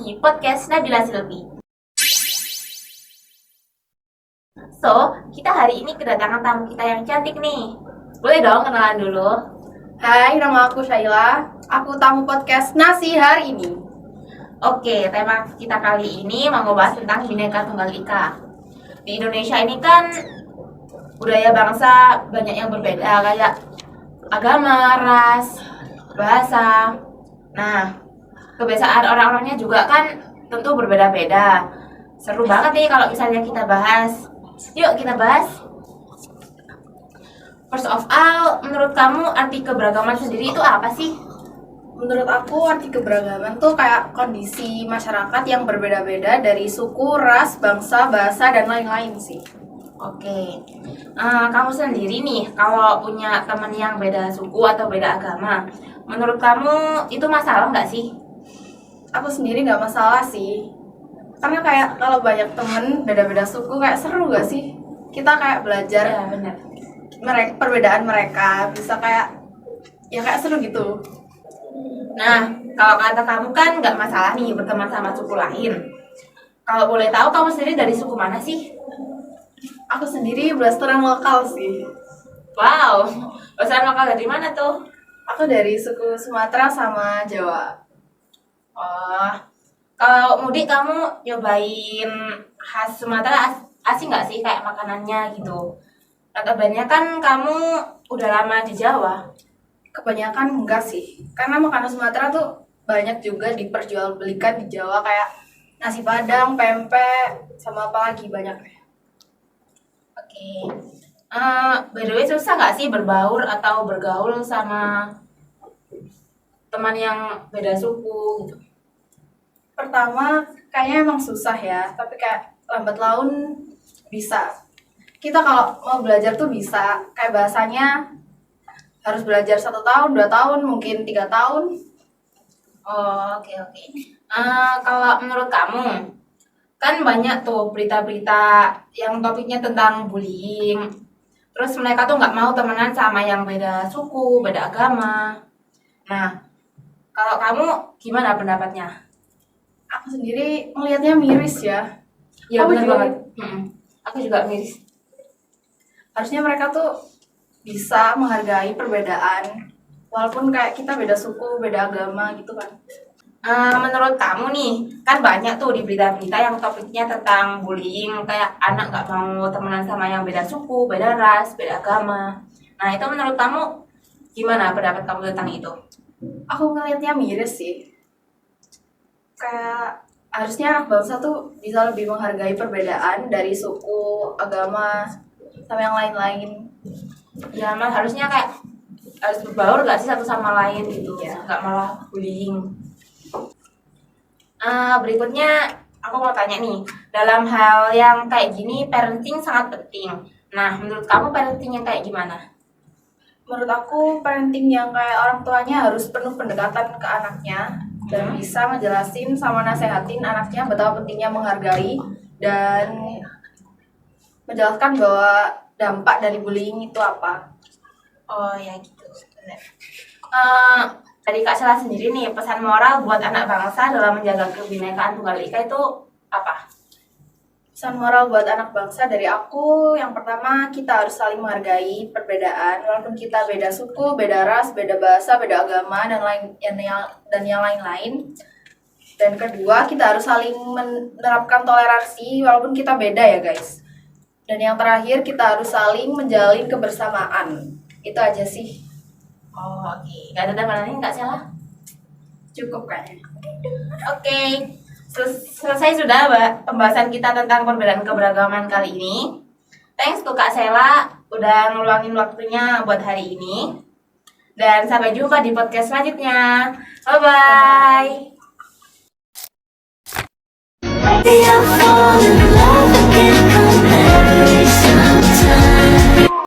di podcast Nabila Silvi. So, kita hari ini kedatangan tamu kita yang cantik nih. Boleh dong kenalan dulu? Hai, nama aku Syaila. Aku tamu podcast Nasi hari ini. Oke, tema kita kali ini mau ngebahas tentang Bhinneka Tunggal Ika. Di Indonesia ini kan budaya bangsa banyak yang berbeda, kayak agama, ras, bahasa. Nah, kebiasaan orang-orangnya juga kan tentu berbeda-beda. Seru banget nih kalau misalnya kita bahas. Yuk kita bahas. First of all, menurut kamu arti keberagaman sendiri itu apa sih? Menurut aku arti keberagaman tuh kayak kondisi masyarakat yang berbeda-beda dari suku, ras, bangsa, bahasa, dan lain-lain sih. Oke, kamu sendiri nih kalau punya teman yang beda suku atau beda agama, menurut kamu itu masalah nggak sih? Aku sendiri nggak masalah sih. Karena kayak kalau banyak temen beda-beda suku kayak seru gak sih? Kita kayak belajar Ya benar. perbedaan mereka, bisa kayak ya kayak seru gitu. Nah, kalau kata kamu kan nggak masalah nih berteman sama suku lain. Kalau boleh tahu kamu sendiri dari suku mana sih? Aku sendiri blasteran lokal sih. Wow, bahasa lokal dari mana tuh? Aku dari suku Sumatera sama Jawa. Oh, kalau mudik kamu nyobain khas Sumatera asing nggak sih kayak makanannya gitu? Kabarnya kan kamu udah lama di Jawa. Kebanyakan enggak sih, karena makanan Sumatera tuh banyak juga diperjualbelikan di Jawa kayak nasi padang, pempek, sama apa lagi banyak. Oke. By the way, susah nggak sih berbaur atau bergaul sama teman yang beda suku gitu? Pertama kayaknya emang susah ya, tapi kayak lambat laun bisa. Kita kalau mau belajar tuh bisa, kayak bahasanya harus belajar 1 tahun, 2 tahun, mungkin 3 tahun. Oh, oke oke. Kalau menurut kamu, kan banyak tuh berita-berita yang topiknya tentang bullying. Terus mereka tuh nggak mau temenan sama yang beda suku, beda agama. Nah, kalau kamu gimana pendapatnya? Aku sendiri melihatnya miris ya. Ya Kamu benar juga banget. Aku juga miris. harusnya mereka tuh bisa menghargai perbedaan, walaupun kayak kita beda suku, beda agama gitu kan. Menurut kamu nih, kan banyak tuh di berita-berita yang topiknya tentang bullying, kayak anak nggak mau temenan sama yang beda suku, beda ras, beda agama. Nah, itu menurut kamu gimana pendapat kamu tentang itu? Aku ngelihatnya miris sih. Kayak harusnya anak bangsa tuh bisa lebih menghargai perbedaan dari suku, agama, sama yang lain-lain. Ya, emang harusnya kayak harus berbaur gak sih satu sama lain gitu, Iya. nggak malah bullying. Berikutnya aku mau tanya nih, dalam hal yang kayak gini parenting sangat penting. Nah, menurut kamu parenting yang kayak gimana? Menurut aku parenting yang kayak orang tuanya harus penuh pendekatan ke anaknya dan bisa ngejelasin sama nasehatin anaknya betapa pentingnya menghargai dan menjelaskan bahwa dampak dari bullying itu apa. Oh ya gitu, benar. Dari Kak Sela sendiri nih, pesan moral buat anak bangsa dalam menjaga kebinekaan Tunggal Ika itu apa? Pesan moral buat anak bangsa dari aku, yang pertama kita harus saling menghargai perbedaan, walaupun kita beda suku, beda ras, beda bahasa, beda agama dan yang lain-lain. Dan kedua, kita harus saling menerapkan toleransi walaupun kita beda ya guys. Dan yang terakhir, kita harus saling menjalin kebersamaan. Itu aja sih. Oh oke, gak ada tambahan lain Kak Sela? Cukup kayaknya. Oke, selesai sudah pembahasan kita tentang perbedaan keberagaman kali ini. Thanks to Kak Sela udah ngeluangin waktunya buat hari ini. Dan sampai jumpa di podcast selanjutnya. Bye-bye. Bye.